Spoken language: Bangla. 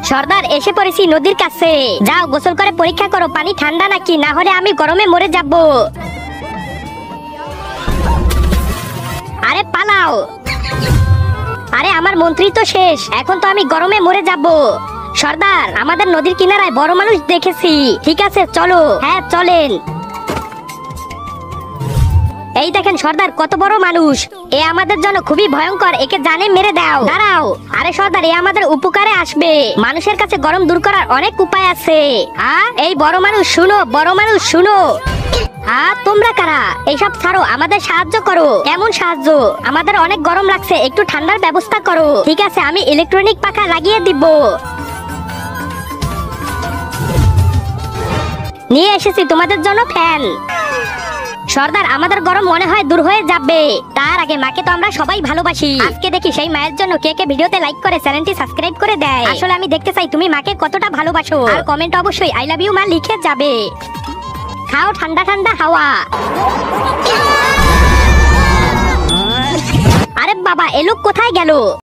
সর্দার এসে পড়েছি নদীর কাছে। যাও গোসল করে পরীক্ষা করো পানি ঠান্ডা নাকি, না হলে আমি গরমে মরে যাব। আরে পালাও। আরে আমার মন্ত্রী তো শেষ, এখন তো আমি গরমে মরে যাব। সর্দার আমাদের নদীর কিনারায় বড় মানুষ দেখেছি। ঠিক আছে চলো। হ্যাঁ চলেন। এই দেখেন সর্দার কত বড় মানুষ। এ আমাদের জন্য খুবই ভয়ঙ্কর, একে জানে মেরে দাও। দাঁড়াও। আরে সর্দার এ আমাদের উপকারে আসবে। মানুষের কাছে গরম দূর করার অনেক উপায় আছে। এই বড় মানুষ শুনো, বড় মানুষ শুনো। তোমরা কারা? এইসব ছাড়ো, আমাদের সাহায্য করো। কেমন সাহায্য? আমাদের অনেক গরম লাগছে, একটু ঠান্ডার ব্যবস্থা করো। ঠিক আছে আমি ইলেকট্রনিক পাখা লাগিয়ে দিব। নিয়ে এসেছি তোমাদের জন্য ফ্যান। সর্দার আমাদের গরম মনে হয় দূর হয়ে যাবে। তার আগে মাকে তো আমরা সবাই ভালোবাসি। আজকে দেখি সেই মায়ের জন্য কে কে ভিডিওতে লাইক করে চ্যানেলটি সাবস্ক্রাইব করে দেয়। আসলে আমি দেখতে চাই তুমি মাকে কতটা ভালোবাসো। আর কমেন্ট অবশ্যই আই লাভ ইউ মা লিখে যাবে। খাও ঠান্ডা ঠান্ডা হাওয়া। আরে বাবা এ লোক কোথায় গেল?